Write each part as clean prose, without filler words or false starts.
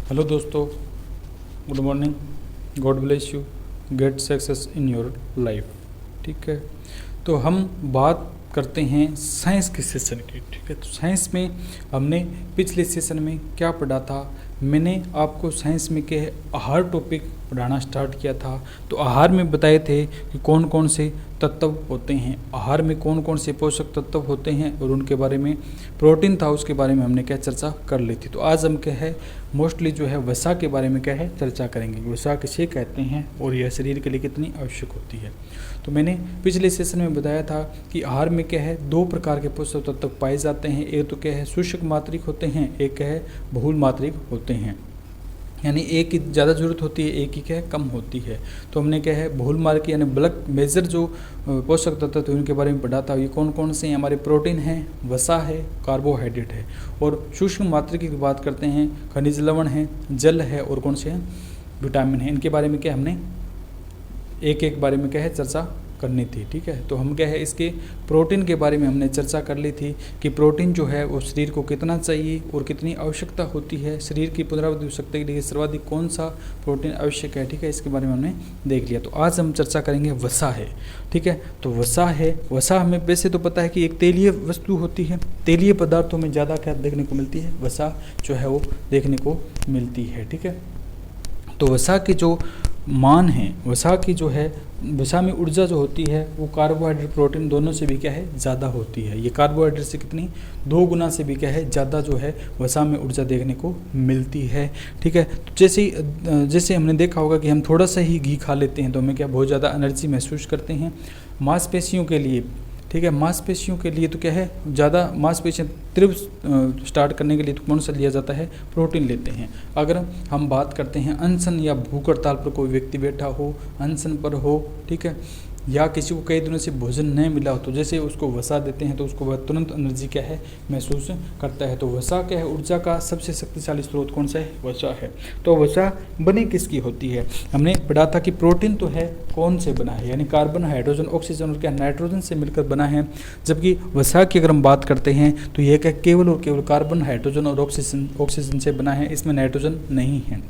Hello दोस्तों, good morning. God bless you, get success in your life. ठीक है, तो हम बात करते हैं साइंस के सेशन की। ठीक है, तो साइंस में हमने पिछले सेशन में क्या पढ़ा था। मैंने आपको साइंस में के आहार टॉपिक पढ़ाना स्टार्ट किया था। तो आहार में बताए थे कि कौन कौन से तत्व होते हैं, आहार में कौन कौन से पोषक तत्व होते हैं और उनके बारे में। प्रोटीन था, उसके बारे में हमने क्या चर्चा कर ली थी। तो आज हम क्या है मोस्टली जो है वसा के बारे में क्या है चर्चा करेंगे। वसा किसे कहते हैं और यह शरीर के लिए कितनी आवश्यक होती है। तो मैंने पिछले सेशन में बताया था कि आहार में क्या है दो प्रकार के पोषक तत्व पाए जाते हैं। एक तो क्या है शुष्क मात्रिक होते हैं, एक क्या है बहुल मात्रिक होते हैं। यानी एक की ज़्यादा जरूरत होती है, एक की क्या है कम होती है। तो हमने क्या है बहुल मात्रिक यानी बल्क मेजर जो पोषक तत्व थे उनके बारे में पढ़ा था। ये कौन कौन से हैं हमारे। प्रोटीन है, वसा है, कार्बोहाइड्रेट है। और सूक्ष्म मात्रिक की बात करते हैं, खनिज लवण है, जल है और कौन से हैं विटामिन है। इनके बारे में क्या हमने एक एक बारे में क्या है चर्चा करनी थी। ठीक है, तो हम क्या है इसके प्रोटीन के बारे में हमने चर्चा कर ली थी कि प्रोटीन जो है वो शरीर को कितना चाहिए और कितनी आवश्यकता होती है। शरीर की पुनरावृत्ति शक्ति के लिए सर्वाधिक कौन सा प्रोटीन आवश्यक है। ठीक है, इसके बारे में हमने देख लिया। तो आज हम चर्चा करेंगे वसा है। ठीक है, तो वसा है, वसा हमें वैसे तो पता है कि एक तेलीय वस्तु होती है। तेलीय पदार्थों में ज़्यादा क्या देखने को मिलती है, वसा जो है वो देखने को मिलती है। ठीक है, तो वसा के जो मान है, वसा की जो है वसा में ऊर्जा जो होती है वो कार्बोहाइड्रेट प्रोटीन दोनों से भी क्या है ज़्यादा होती है। ये कार्बोहाइड्रेट से कितनी 2 गुना से भी क्या है ज़्यादा जो है वसा में ऊर्जा देखने को मिलती है। ठीक है, तो जैसे हमने देखा होगा कि हम थोड़ा सा ही घी खा लेते हैं तो हमें क्या बहुत ज़्यादा एनर्जी महसूस करते हैं। मांसपेशियों के लिए, ठीक है, मांसपेशियों के लिए तो क्या है ज़्यादा मांसपेशियाँ तीव्र स्टार्ट करने के लिए तो कौन सा लिया जाता है, प्रोटीन लेते हैं। अगर हम बात करते हैं अनशन या भूख हड़ताल पर कोई व्यक्ति बैठा हो, अनशन पर हो, ठीक है, या किसी को कई दिनों से भोजन नहीं मिला हो तो जैसे उसको वसा देते हैं तो उसको वह तुरंत एनर्जी क्या है महसूस करता है। तो वसा क्या है ऊर्जा का सबसे शक्तिशाली स्रोत कौन सा है, वसा है। तो वसा बनी किसकी होती है, हमने पढ़ा था कि प्रोटीन तो है कौन से बना है, यानी कार्बन, हाइड्रोजन, ऑक्सीजन और क्या नाइट्रोजन से मिलकर बना है। जबकि वसा की अगर हम बात करते हैं तो यह क्या केवल और केवल कार्बन, हाइड्रोजन और ऑक्सीजन से बना है। इसमें नाइट्रोजन नहीं है,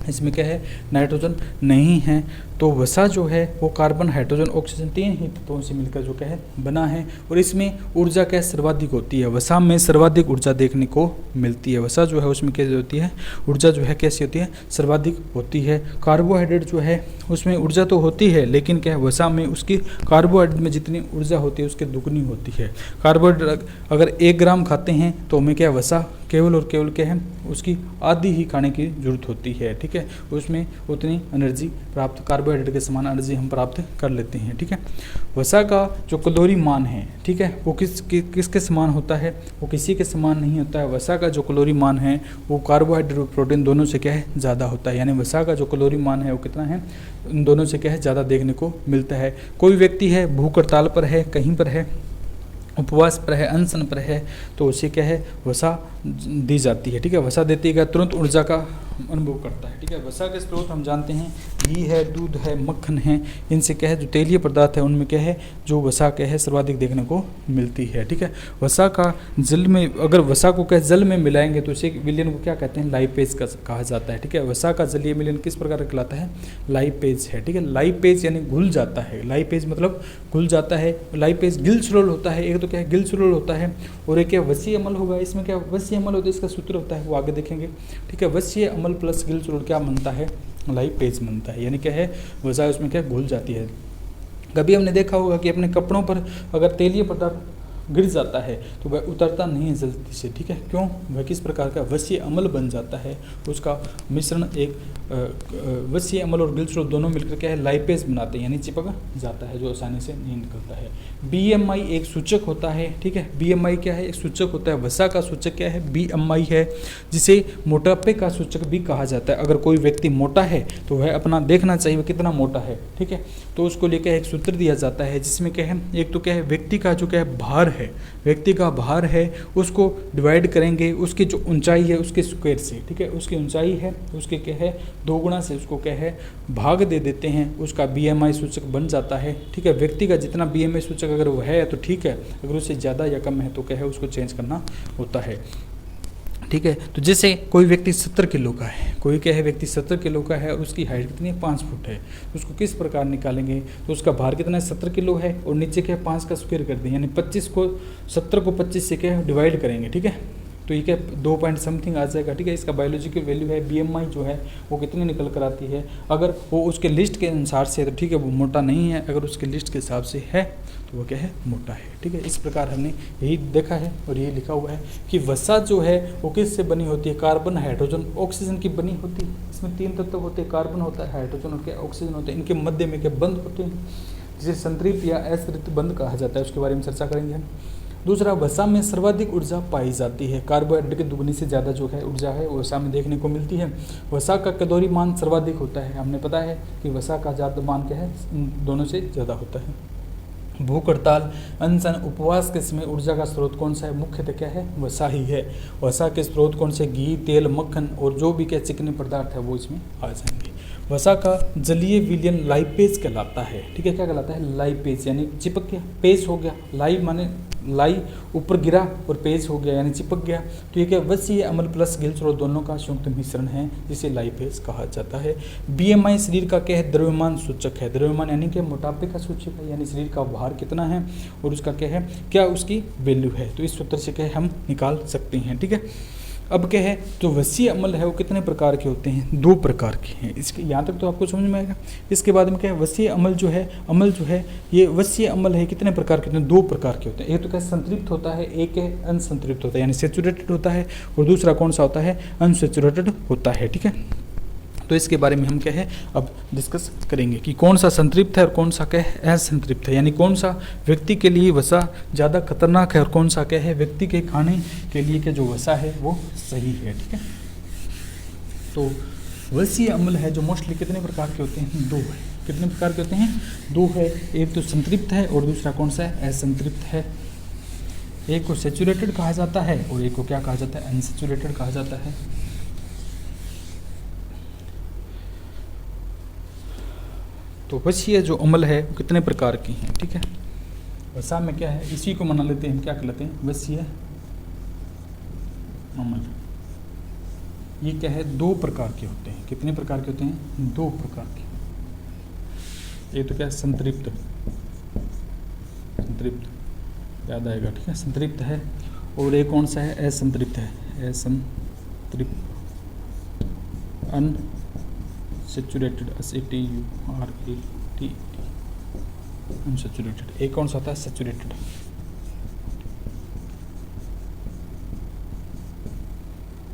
इसमें क्या है नाइट्रोजन नहीं है। तो वसा जो है वो कार्बन, हाइड्रोजन, ऑक्सीजन 3 ही तत्वों से मिलकर जो क्या है बना है। और इसमें ऊर्जा क्या सर्वाधिक होती है, वसा में सर्वाधिक ऊर्जा देखने को मिलती है। वसा जो है उसमें कैसे होती है, ऊर्जा जो है कैसी होती है, सर्वाधिक होती है। कार्बोहाइड्रेट जो है उसमें ऊर्जा तो होती है लेकिन क्या है वसा में उसकी कार्बोहाइड्रेट में जितनी ऊर्जा होती है उसके दुगनी होती है। कार्बोहाइड्रेट अगर 1 ग्राम खाते हैं तो हमें क्या वसा केवल और केवल क्या है उसकी आधी ही खाने की जरूरत होती है। ठीक है, उसमें उतनी एनर्जी प्राप्त कार्बोहाइड्रेट के समान एनर्जी हम प्राप्त कर लेते हैं। ठीक है, वसा का जो कैलोरी मान है, ठीक है, वो किसके समान होता है, वो किसी के समान नहीं होता है। वसा का जो कैलोरी मान है वो कार्बोहाइड्रेट और प्रोटीन दोनों से क्या है ज़्यादा होता है। यानी वसा का जो कैलोरी मान है वो कितना है, उन दोनों से क्या है ज़्यादा देखने को मिलता है। कोई व्यक्ति है भूख हड़ताल पर है, कहीं पर है, उपवास पर है, अनशन पर है, तो उसे क्या है वसा दी जाती है। ठीक है, वसा देती है तुरंत ऊर्जा का अनुभव करता है। ठीक है, वसा के स्रोत हम जानते हैं घी है, दूध है, मक्खन है। इनसे क्या है जो तेलीय पदार्थ है उनमें क्या है जो वसा क्या है सर्वाधिक देखने को मिलती है। ठीक है, वसा का जल में, अगर वसा को क्या जल में मिलाएंगे तो इसे विलयन को क्या कहते हैं, लाइपेज का कहा जाता है। ठीक है, वसा का जलीय मिलयन किस प्रकार का कहलाता है, लाइपेज है। ठीक है, लाइपेज यानी घुल जाता है, लाइपेज मतलब घुल जाता है। लाइपेज गिलसुरोल होता है, एक तो क्या है गिलसुरोल होता है और एक क्या वसीय अमल होगा। इसमें क्या वसीय अमल होता है, इसका सूत्र होता है वो आगे देखेंगे। ठीक है, वसीय अमल प्लस गिलसुरोल क्या बनता है, लाइपेज बनता है। यानी क्या है वसा उसमें क्या घुल जाती है। कभी हमने देखा होगा कि अपने कपड़ों पर अगर तेलीय पदार्थ गिर जाता है तो वह उतरता नहीं है जल्दी से। ठीक है, क्यों, वह किस प्रकार का वसीय अमल बन जाता है, उसका मिश्रण एक वसीय अमल और गिलसुरोल दोनों मिलकर क्या है लाइपेज बनाते हैं, यानी चिपक जाता है जो आसानी से नहीं निकलता है। बीएमआई एक सूचक होता है। ठीक है, बीएमआई क्या है, एक सूचक होता है। वसा का सूचक क्या है, बीएमआई है, जिसे मोटापे का सूचक भी कहा जाता है। अगर कोई व्यक्ति मोटा है तो वह अपना देखना चाहिए वह कितना मोटा है। ठीक है, तो उसको लेकर एक सूत्र दिया जाता है जिसमें क्या है एक तो क्या है व्यक्ति का जो क्या है भार है, व्यक्ति का भार है उसको डिवाइड करेंगे उसकी जो ऊंचाई है उसके स्क्वायर से। ठीक है, उसकी ऊंचाई है उसके क्या है 2 गुना से उसको क्या है भाग दे देते हैं, उसका बीएमआई सूचक बन जाता है। ठीक है, व्यक्ति का जितना बीएमआई सूचक अगर वो है तो ठीक है, अगर उससे ज़्यादा या कम है तो क्या है उसको चेंज करना होता है। ठीक है। तो जैसे कोई व्यक्ति 70 किलो का है, कोई क्या है व्यक्ति 70 किलो का है और उसकी हाइट कितनी है 5 फुट है, तो उसको किस प्रकार निकालेंगे, तो उसका भार कितना है 70 किलो है और नीचे क्या है 5 का स्क्वायर कर दें, यानी 25 को 70 को 25 से क्या है डिवाइड करेंगे, ठीक है। तो ये क्या 2 पॉइंट समथिंग आ जाएगा, ठीक है। इसका बायोलॉजिकल वैल्यू है BMI जो है वो कितनी निकल कर आती है, अगर वो उसके लिस्ट के अनुसार से है तो ठीक है वो मोटा नहीं है, अगर उसके लिस्ट के हिसाब से है तो वो क्या है मोटा है, ठीक है। इस प्रकार हमने यही देखा है और यही लिखा हुआ है कि वसा जो है वो किससे बनी होती है, कार्बन, हाइड्रोजन, ऑक्सीजन की बनी होती है। इसमें 3 तत्व होते हैं, कार्बन होता है, हाइड्रोजन और क्या ऑक्सीजन होते हैं, इनके मध्य में क्या बंध होते हैं, जिसे संतृप्त या असंतृप्त बंध कहा जाता है, उसके बारे में चर्चा करेंगे हम। दूसरा, वसा में सर्वाधिक ऊर्जा पाई जाती है, कार्बोहाइड्रेट की दुगनी से ज़्यादा जो है ऊर्जा है वो वसा में देखने को मिलती है। वसा का कैलोरी मान सर्वाधिक होता है, हमने पता है कि वसा का ज़्यादा मान क्या है इन दोनों से ज़्यादा होता है। भूख हड़ताल, अनशन, उपवास के समय ऊर्जा का स्रोत कौन सा है, मुख्यतः क्या है वसा ही है। वसा के स्रोत कौन से, घी, तेल, मक्खन और जो भी क्या चिकने पदार्थ है वो इसमें आ जाएंगे। वसा का जलीय विलयन लाइपेज कहलाता है, ठीक है। क्या कहलाता है, लाइपेज, यानी चिपक गया, पेज हो गया, लाई माने लाई ऊपर गिरा और पेज हो गया यानी चिपक गया, तो ये क्या वसीय अम्ल प्लस गिल स्रोत दोनों का संयुक्त मिश्रण है जिसे लाइपेज कहा जाता है। BMI शरीर का क्या है, द्रव्यमान सूचक है, द्रव्यमान यानी कि मोटापे का सूचक है, यानी शरीर का भार कितना है और उसका क्या है, क्या उसकी वैल्यू है, तो इस सूत्र से क्या है हम निकाल सकते हैं, ठीक है। अब क्या है, जो वसीय अम्ल है वो कितने प्रकार के होते हैं, 2 प्रकार के हैं, इसके यहाँ तक तो आपको समझ में आएगा। इसके बाद में क्या है, वसीय अम्ल जो है ये वसीय अम्ल है कितने प्रकार के होते हैं, 2 प्रकार के होते हैं। एक तो क्या संतृप्त होता है, एक है अनसंतृप्त होता है, यानी सेचुरेटेड होता है, और दूसरा कौन सा होता है, अनसेचुरेटेड होता है, ठीक है। तो इसके बारे में हम क्या है अब डिस्कस करेंगे कि कौन सा संतृप्त है और कौन सा क्या है असंतृप्त है, यानी कौन सा व्यक्ति के लिए वसा ज़्यादा खतरनाक है और कौन सा क्या है व्यक्ति के खाने के लिए क्या जो वसा है वो सही है, ठीक है। तो वसीय अम्ल है जो मोस्टली कितने प्रकार के होते हैं, 2 है। कितने प्रकार के होते हैं, 2 है। एक तो संतृप्त है और दूसरा कौन सा है, असंतृप्त है। एक को सेचुरेटेड कहा जाता है और एक को क्या कहा जाता है, अनसेचुरेटेड कहा जाता है। तो वसीय जो अम्ल है वो कितने प्रकार की हैं, ठीक है। वसा में क्या है, इसी को मना लेते हैं हम, क्या कहलाते हैं, वसीय अम्ल। ये क्या है, 2 प्रकार के होते हैं। कितने प्रकार के होते हैं, 2 प्रकार के। ये तो क्या है, संतृप्त याद आएगा, ठीक है, संतृप्त है। और एक कौन सा है, असंतृप्त है, असंतृप्त, अनसेचुरेटेड, SATURATED, अनसेचुरेटेड। एक कौन सा होता है, सेचुरेटेड,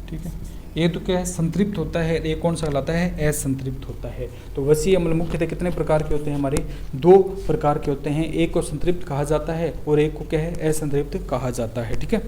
ठीक है। ये तो क्या है, संतृप्त होता है, एक कौन सा कहलाता है, असंतृप्त होता है। तो वसीय अम्ल मुख्यतः कितने प्रकार के होते हैं, हमारे 2 प्रकार के होते हैं। एक को संतृप्त कहा जाता है और एक को क्या है, असंतृप्त कहा जाता है, ठीक है।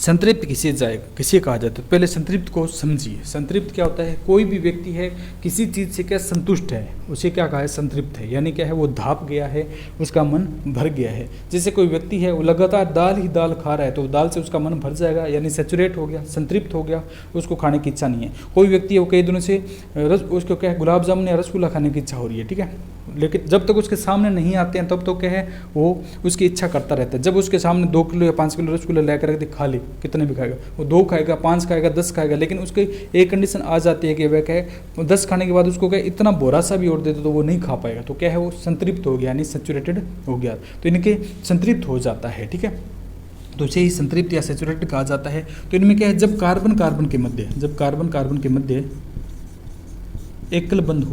संतृप्त किसे कहा जाता है, पहले संतृप्त को समझिए। संतृप्त क्या होता है, कोई भी व्यक्ति है किसी चीज़ से क्या संतुष्ट है, उसे क्या कहा है, संतृप्त है, यानी क्या है वो धाप गया है, उसका मन भर गया है। जैसे कोई व्यक्ति है वो लगातार दाल ही दाल खा रहा है तो दाल से उसका मन भर जाएगा, यानी सेचुरेट हो गया, संतृप्त हो गया, उसको खाने की इच्छा नहीं है। कोई व्यक्ति है वो कई दिनों से उसको क्या है, गुलाब जामुन या रसगुल्ला खाने की इच्छा हो रही है, ठीक है, लेकिन जब तक उसके सामने नहीं आते हैं तब तो क्या है वो उसकी इच्छा करता रहता है। जब उसके सामने 2 किलो या 5 किलो रसगुल्ला लेकर रख दे, खा ले, कितने भी खाएगा वो, 2 खाएगा, 5 खाएगा, 10 खाएगा, लेकिन उसकी एक कंडीशन आ जाती है कि वह क्या है 10 खाने के बाद उसको क्या इतना बोरा सा भी और दे दो तो वो नहीं खा पाएगा, तो क्या है वो संतृप्त हो गया, यानी सेचुरेटेड हो गया, तो इनके संतृप्त हो जाता है, ठीक है। तो इसे ही संतृप्त या सेचुरेटेड कहा जाता है। तो इनमें क्या है, जब कार्बन कार्बन के मध्य एकल बंध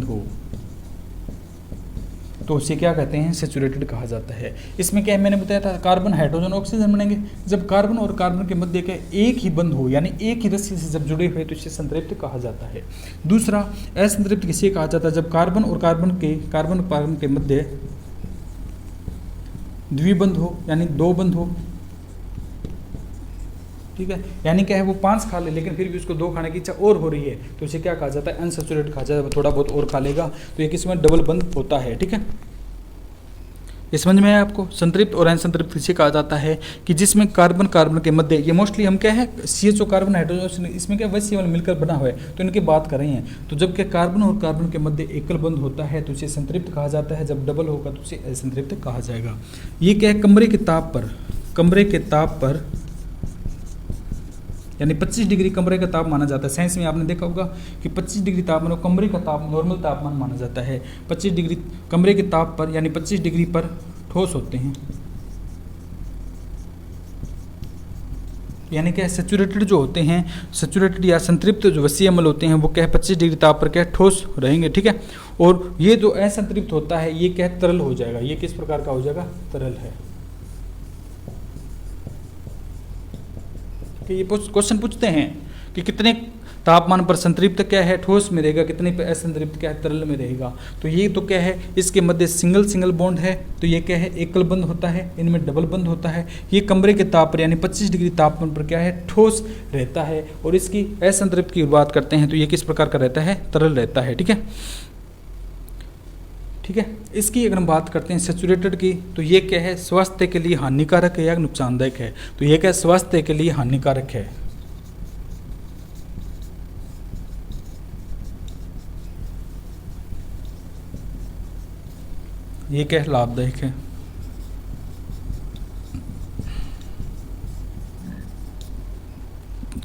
हो तो उसे क्या कहते हैं, सेचुरेटेड कहा जाता है। इसमें क्या है, मैंने बताया था कार्बन, हाइड्रोजन, ऑक्सीजन बनेंगे। जब कार्बन और कार्बन के मध्य का एक ही बंध हो, यानी एक ही रस्सी से जब जुड़े हुए तो इसे संतृप्त कहा जाता है। दूसरा, असंतृप्त किसे कहा जाता है, जब कार्बन और कार्बन के मध्य द्विबंध हो, यानी 2 बंध हो, ठीक है, यानी क्या है वो 5 खा ले लेकिन फिर भी उसको 2 खाने की इच्छा और हो रही है तो इसे क्या कहा जाता है, अनसेचुरेटेड कहा जाता है। थोड़ा बहुत और खा लेगा तो ये किसमें डबल बंद होता है, ठीक है। इस समझ में है आपको, संतृप्त और असंतृप्त किसे कहा जाता है कि जिसमें कार्बन कार्बन के मध्य, ये मोस्टली हम क्या है CHO कार्बन हाइड्रोजन, इसमें क्या वैसे मिलकर बना हुआ है तो इनकी बात कर रहे हैं। तो जब क्या कार्बन और कार्बन के मध्य एकल बंध होता है तो इसे संतृप्त कहा जाता है, जब डबल होगा तो इसे असंतृप्त कहा जाएगा। ये क्या है, कमरे के ताप पर कमरे के ताप पर, यानी 25 डिग्री कमरे का ताप माना जाता है। साइंस में आपने देखा होगा कि 25 डिग्री तापमान कमरे का ताप नॉर्मल तापमान माना जाता है। 25 डिग्री कमरे के ताप पर यानी 25 डिग्री पर ठोस होते हैं, यानी क्या सैचुरेटेड जो होते हैं, सैचुरेटेड या संतृप्त जो वसीय अम्ल होते हैं वो क्या 25 डिग्री ताप पर क्या ठोस रहेंगे, ठीक है। और ये जो असंतृप्त होता है ये क्या तरल हो जाएगा। ये किस प्रकार का हो जाएगा, तरल है। कि ये क्वेश्चन पूछते हैं कि कितने तापमान पर संतृप्त क्या है ठोस में रहेगा, कितने पे असंतृप्त क्या है तरल में रहेगा। तो ये तो क्या है, इसके मध्य सिंगल बॉन्ड है, तो ये क्या है एकल बंध होता है, इनमें डबल बंध होता है। ये कमरे के ताप पर यानी 25 डिग्री तापमान पर क्या है ठोस रहता है। और इसकी असंतृप्त की बात करते हैं तो ये किस प्रकार का रहता है, तरल रहता है, ठीक है। ठीक है, इसकी अगर हम बात करते हैं सैचुरेटेड की, तो ये क्या है स्वास्थ्य के लिए हानिकारक है या नुकसानदायक है। तो ये क्या स्वास्थ्य के लिए हानिकारक है, ये क्या लाभदायक है।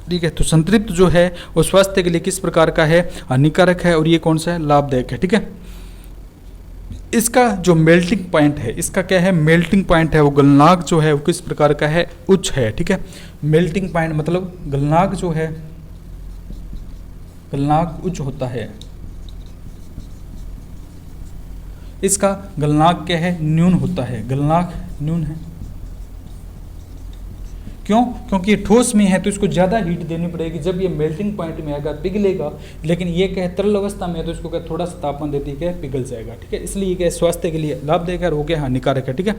ठीक है, तो संतृप्त जो है वो स्वास्थ्य के लिए किस प्रकार का है, हानिकारक है, और ये कौन सा है, लाभदायक है, ठीक है। इसका जो मेल्टिंग पॉइंट है, इसका क्या है मेल्टिंग पॉइंट है, वो गलनांक जो है वो किस प्रकार का है, उच्च है, ठीक है। मेल्टिंग पॉइंट मतलब गलनांक जो है, गलनांक उच्च होता है। इसका गलनांक क्या है, न्यून होता है, गलनांक न्यून है। क्यों, क्योंकि ये ठोस में है तो इसको ज़्यादा हीट देनी पड़ेगी। जब ये मेल्टिंग पॉइंट में आएगा पिघलेगा, लेकिन ये क्या है तरल अवस्था में है तो इसको क्या थोड़ा सा तापमान देती है पिघल जाएगा, ठीक है। इसलिए क्या स्वास्थ्य के लिए लाभदायक है और वो क्या हानिकारक है, ठीक है।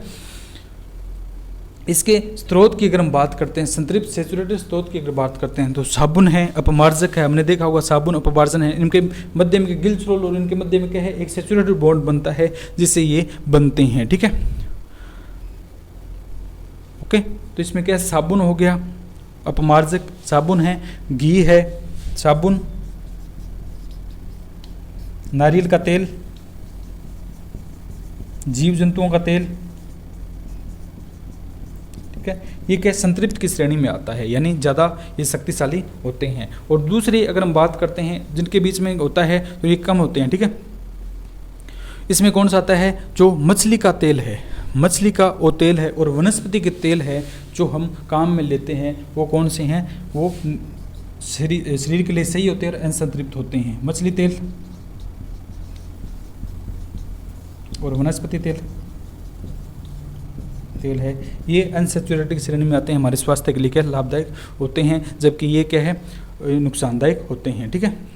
इसके स्रोत की अगर हम बात करते हैं, संतृप्त सैचुरेटेड स्रोत की अगर बात करते हैं तो साबुन है, अपमार्जक है, हमने देखा होगा साबुन अपमार्जन है। इनके मध्य में गिल्सरोल और इनके मध्य में क्या है एक सैचुरेटेड बॉन्ड बनता है जिससे ये बनते हैं, ठीक है। ओके, तो इसमें क्या है साबुन हो गया, अपमार्जक साबुन है, घी है साबुन, नारियल का तेल, जीव जंतुओं का तेल, ठीक है। ये क्या संतृप्त की श्रेणी में आता है, यानी ज़्यादा ये शक्तिशाली होते हैं। और दूसरी अगर हम बात करते हैं जिनके बीच में होता है तो ये कम होते हैं, ठीक है। इसमें कौन सा आता है, जो मछली का तेल है, मछली का वो तेल है, और वनस्पति के तेल है जो हम काम में लेते हैं वो कौन से हैं, वो शरीर के लिए सही होते हैं और असंतृप्त होते हैं। मछली तेल और वनस्पति तेल है, ये अनसैचुरेटेड श्रेणी में आते हैं, हमारे स्वास्थ्य के लिए क्या लाभदायक होते हैं, जबकि ये क्या है नुकसानदायक होते हैं, ठीक है।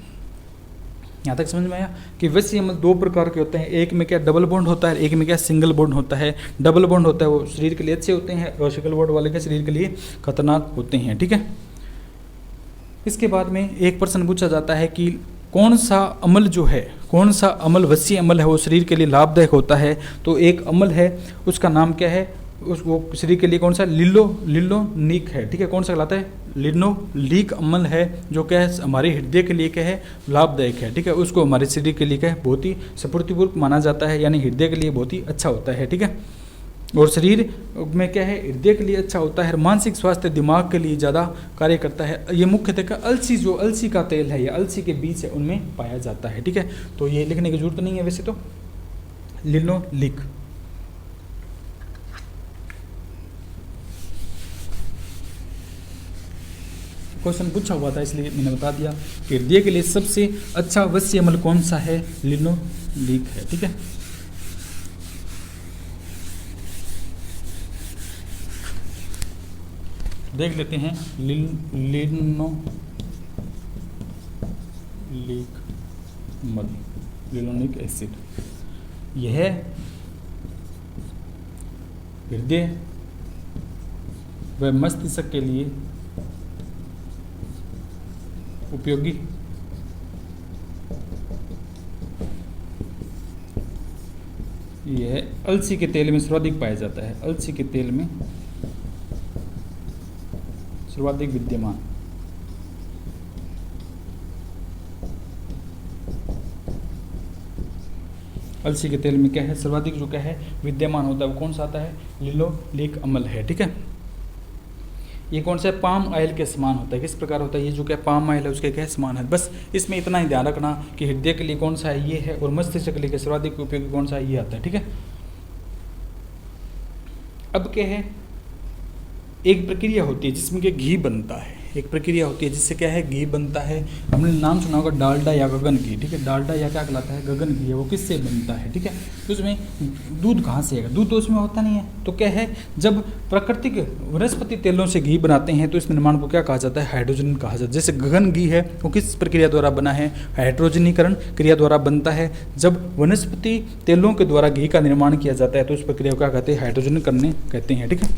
यहाँ तक समझ में आया कि वैसे अम्ल दो प्रकार के होते हैं, एक में क्या डबल बॉन्ड होता है, एक में क्या सिंगल बॉन्ड होता है। डबल बॉन्ड होता है वो शरीर के लिए अच्छे होते हैं और सिंगल बॉन्ड वाले के शरीर के लिए खतरनाक होते हैं, ठीक है। इसके बाद में एक प्रश्न पूछा जाता है कि कौन सा अम्ल जो है, कौन सा अम्ल वसीय अम्ल है वो शरीर के लिए लाभदायक होता है। तो एक अम्ल है उसका नाम क्या है, उस वो शरीर के लिए कौन सा लिनोलीक है, ठीक है। कौन सा कहलाता है, लिनोलीक अम्ल है, जो क्या है हमारे हृदय के लिए क्या है लाभदायक है, ठीक है। उसको हमारे शरीर के लिए क्या है बहुत ही स्फूर्तिपूर्वक माना जाता है, यानी हृदय के लिए बहुत ही अच्छा होता है, ठीक है। और शरीर में क्या है हृदय के लिए अच्छा होता है, मानसिक स्वास्थ्य दिमाग के लिए ज़्यादा कार्य करता है। ये मुख्यतः अलसी, जो अलसी का तेल है या अलसी के बीज है उनमें पाया जाता है, ठीक है। तो ये लिखने की जरूरत नहीं है वैसे तो, लिनोलीक। क्वेश्चन पूछा हुआ था इसलिए मैंने बता दिया कि हृदय के लिए सबसे अच्छा वसीय अम्ल कौन सा है, लिनोलीक है, ठीक है। देख लेते हैं लिनोलीक अम्ल, लिनोलिक एसिड, यह हृदय व मस्तिष्क के लिए उपयोगी यह अलसी के तेल में सर्वाधिक पाया जाता है, अलसी के तेल में सर्वाधिक विद्यमान। अलसी के तेल में क्या है सर्वाधिक जो क्या है विद्यमान होता है, वो कौन सा आता है, लिनोलीक अम्ल है, ठीक है। ये कौन सा है, पाम ऑयल के समान होता है। किस प्रकार होता है, ये जो क्या पाम ऑयल है उसके क्या समान है। बस इसमें इतना ही ध्यान रखना कि हृदय के लिए कौन सा है, ये है, और मस्तिष्क के लिए सर्वाधिक उपयोगी कौन सा है, ये आता है। ठीक है, अब क्या है, एक प्रक्रिया होती है जिसमें कि घी बनता है। एक प्रक्रिया होती है जिससे क्या है, घी बनता है। हमने नाम सुना होगा डालडा या गगन घी। ठीक है, डालडा या क्या कहलाता है, गगन घी है। वो किससे बनता है, ठीक है, तो उसमें दूध कहाँ से आएगा, दूध तो उसमें होता नहीं है। तो क्या है, जब प्राकृतिक वनस्पति तेलों से घी बनाते हैं तो इस निर्माण को क्या कहा जाता है, हाइड्रोजन कहा जाता है। जैसे गगन घी है वो किस प्रक्रिया द्वारा बना है, हाइड्रोजनीकरण क्रिया द्वारा बनता है। जब वनस्पति तेलों के द्वारा घी का निर्माण किया जाता है तो उस प्रक्रिया को क्या कहते हैं, हाइड्रोजनीकरण कहते हैं। ठीक है,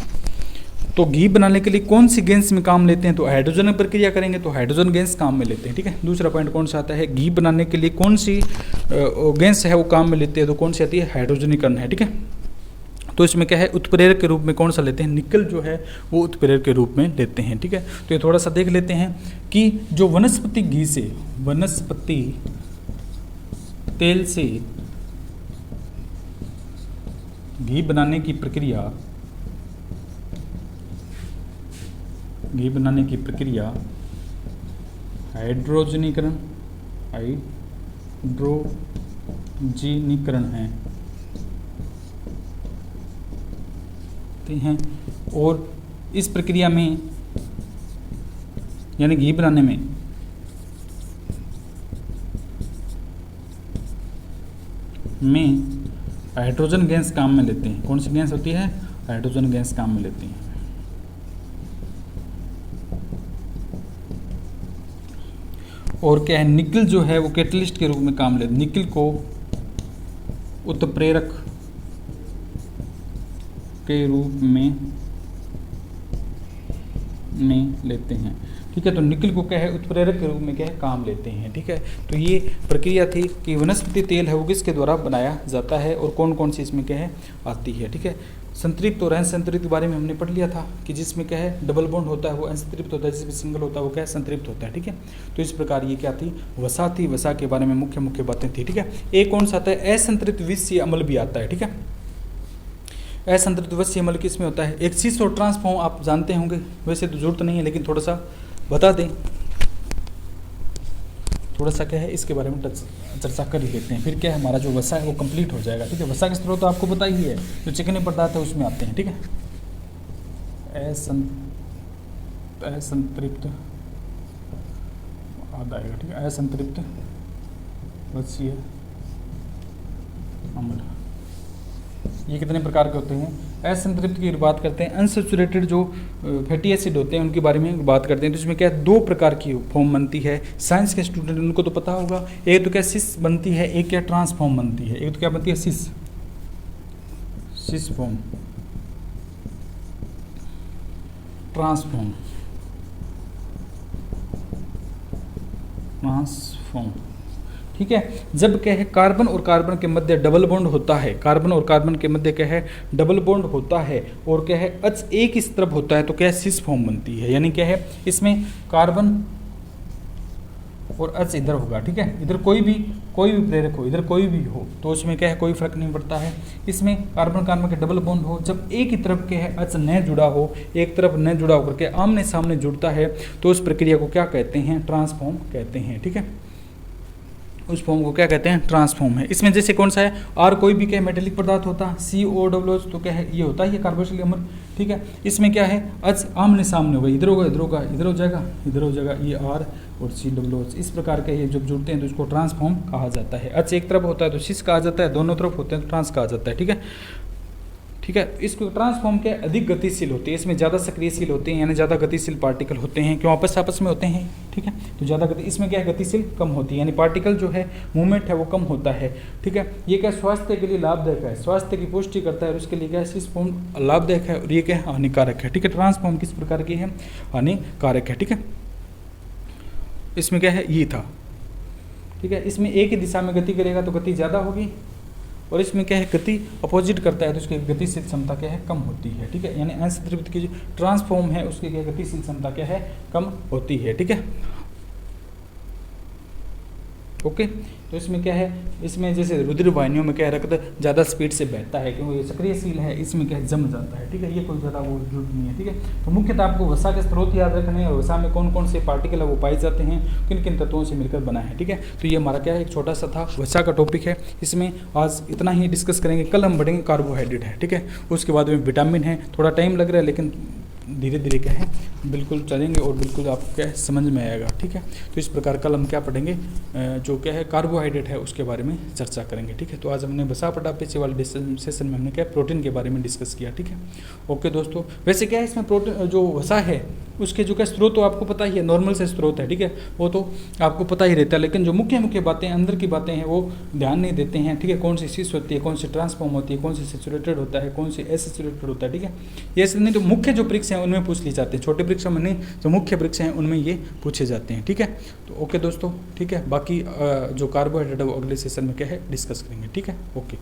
तो घी बनाने के लिए कौन सी गैस में काम लेते हैं, तो हाइड्रोजन प्रक्रिया करेंगे तो हाइड्रोजन गैस काम में लेते हैं। ठीक है, दूसरा पॉइंट कौन सा आता है, घी बनाने के लिए कौन सी गैस है वो काम में लेते हैं, तो कौन सी आती है, हाइड्रोजनीकरण है। ठीक है, तो इसमें क्या है, उत्प्रेरक के रूप में कौन सा लेते हैं, निकल जो है वो उत्प्रेरक के रूप में लेते हैं। ठीक है, तो ये थोड़ा सा देख लेते हैं कि जो वनस्पति घी से, वनस्पति तेल से घी बनाने की प्रक्रिया, घी बनाने की प्रक्रिया हाइड्रोजनीकरण, हाइड्रोजनीकरण है, ठीक है। और इस प्रक्रिया में यानी घी बनाने में हाइड्रोजन गैस काम में लेते हैं। कौन सी गैस होती है, हाइड्रोजन गैस काम में लेते हैं। और क्या है, निकल जो है वो कैटलिस्ट के रूप में काम लेते हैं। निकल को उत्प्रेरक के रूप में लेते हैं। ठीक है, तो निकल को क्या है, उत्प्रेरक के रूप में क्या है, काम लेते हैं। ठीक है, तो ये प्रक्रिया थी कि वनस्पति तेल है वो किसके द्वारा बनाया जाता है और कौन कौन सी इसमें क्या है आती है। ठीक है, संतृप्त और असंतृप्त के बारे में हमने पढ़ लिया था कि जिसमें क्या है डबल बॉन्ड होता है वो असंतृप्त होता है, जिसमें सिंगल होता है वो क्या है, संतृप्त होता है। ठीक है, तो इस प्रकार ये क्या थी, वसा थी। वसा के बारे में मुख्य मुख्य बातें थी। ठीक है, एक कौन सा आता है, असंतृप्त विषीय अम्ल भी आता है। ठीक है, असंतृप्त विषीय अम्ल किसमें होता है, एक सिस और ट्रांसफॉर्म आप जानते होंगे, वैसे तो जरूरत नहीं है लेकिन थोड़ा सा बता दें, थोड़ा सा क्या है इसके बारे में चर्चा कर ही लेते हैं। फिर क्या है, हमारा जो वसा है वो कंप्लीट हो जाएगा। ठीक है, वसा के स्रोत तो आपको पता ही है, जो चिकने पदार्थ है उसमें आते हैं। ठीक है, असंतृप्त आधा आएगा। ठीक है, असंतृप्त वसीय अम्ल ये कितने प्रकार के होते हैं, असंतृप्त की बात करते हैं। अनसैचुरेटेड जो फैटी एसिड होते हैं उनके बारे में बात करते हैं। तो इसमें क्या है, दो प्रकार की फॉर्म बनती है। साइंस के स्टूडेंट उनको तो पता होगा, एक तो क्या सिस बनती है, एक क्या ट्रांसफॉर्म बनती है। एक तो क्या बनती है, सिस फॉर्म, ट्रांसफॉर्म, ठीक है। जब क्या है, कार्बन और कार्बन के मध्य डबल बॉन्ड होता है, कार्बन और कार्बन के मध्य क्या है, डबल बॉन्ड होता है और क्या है, H एक इस तरफ होता है तो क्या है, सिस फॉर्म बनती है। यानी क्या है, इसमें कार्बन और H इधर होगा। ठीक है, इधर कोई भी प्रेरक हो, इधर कोई भी हो तो उसमें क्या है, कोई फर्क नहीं पड़ता है। इसमें कार्बन कार्बन के डबल बॉन्ड हो, जब एक ही तरफ के है H न जुड़ा हो, एक तरफ न जुड़ा होकर के आमने सामने जुड़ता है तो उस प्रक्रिया को क्या कहते हैं, ट्रांसफॉर्म कहते हैं। ठीक है, उस फॉर्म को क्या कहते हैं, ट्रांसफॉर्म है। इसमें जैसे कौन सा है, आर कोई भी क्या मेटेलिक पदार्थ होता है, COOH तो क्या है, ये होता है, ये कार्बोक्सिलिक अम्ल। ठीक है, इसमें क्या है, H आमने सामने होगा, इधर होगा, इधर होगा, इधर हो जाएगा, इधर हो जाएगा, ये R और COOH इस प्रकार के ये जब जुड़ते हैं तो इसको ट्रांसफॉर्म कहा जाता है। H एक तरफ होता है तो सिस कहा जाता है, दोनों तरफ होते हैं तो ट्रांस कहा जाता है। ठीक है, ठीक है, इसको ट्रांसफॉर्म के अधिक गतिशील होते हैं, इसमें ज़्यादा सक्रियशील होते हैं, यानी ज़्यादा गतिशील पार्टिकल होते हैं, क्यों आपस में होते हैं। ठीक है, तो ज़्यादा गति, इसमें क्या है, गतिशील कम होती है, यानी पार्टिकल जो है मूवमेंट है वो कम होता है। ठीक है, ये क्या स्वास्थ्य के लिए लाभदायक है, स्वास्थ्य की पुष्टि करता है और उसके लिए क्या है, सिस फॉर्म लाभदायक है और ये क्या है, हानिकारक है। ठीक है, ट्रांसफॉर्म किस प्रकार की है, हानिकारक है। ठीक है, इसमें क्या है, ये था। ठीक है, इसमें एक ही दिशा में गति करेगा तो गति ज़्यादा होगी और इसमें क्या है, गति अपोजिट करता है तो उसकी गतिशील क्षमता क्या है, कम होती है। ठीक है, यानी असंतृप्त की जो ट्रांसफॉर्म है उसकी क्या गतिशील क्षमता क्या है, कम होती है। ठीक है, ओके। तो इसमें क्या है, इसमें जैसे रुधिर वाहिनियों में क्या है, रक्त ज़्यादा स्पीड से बहता है क्योंकि ये सक्रियशील है, इसमें क्या है जम जाता है, ठीक है। ये कोई ज़्यादा वो जरूरत नहीं है, ठीक है। तो मुख्यतः आपको वसा के स्रोत याद रखने हैं और वसा में कौन कौन से पार्टिकल है वो पाए जाते हैं, किन किन तत्वों से मिलकर बना है, ठीक है। तो ये हमारा क्या है, एक छोटा सा था वसा का टॉपिक है। इसमें आज इतना ही डिस्कस करेंगे, कल हम बढ़ेंगे कार्बोहाइड्रेट है, ठीक है। उसके बाद में विटामिन है, थोड़ा टाइम लग रहा है लेकिन धीरे धीरे क्या है बिल्कुल चलेंगे और बिल्कुल आपको क्या है समझ में आएगा, ठीक है। तो इस प्रकार कल हम क्या पढ़ेंगे, जो क्या है कार्बोहाइड्रेट है उसके बारे में चर्चा करेंगे, ठीक है। तो आज हमने वसा पढ़ा, पीछे वाले सेशन में हमने क्या प्रोटीन के बारे में डिस्कस किया, ठीक है। ओके दोस्तों, वैसे क्या है इसमें प्रोटीन जो वसा है उसके जो क्या स्रोत तो आपको पता ही है, नॉर्मल से स्रोत है, ठीक है, वो तो आपको पता ही रहता है। लेकिन जो मुख्य मुख्य बातें अंदर की बातें हैं वो ध्यान नहीं देते हैं, ठीक है। कौन सी शीश होती है, कौन सी ट्रांसफॉर्म होती है, कौन सी सेचुरेटेड होता है, कौन सी एसेचुरेटेड होता है, ठीक है। ये ऐसे नहीं, तो मुख्य जो वृक्ष हैं उनमें पूछ ली जाते हैं, छोटे वृक्ष में नहीं, जो मुख्य वृक्ष हैं उनमें ये पूछे जाते हैं, ठीक है। तो ओके दोस्तों, ठीक है। बाकी जो कार्बोहाइड्रेट है वो अगले सेशन में क्या है डिस्कस करेंगे, ठीक है। ओके।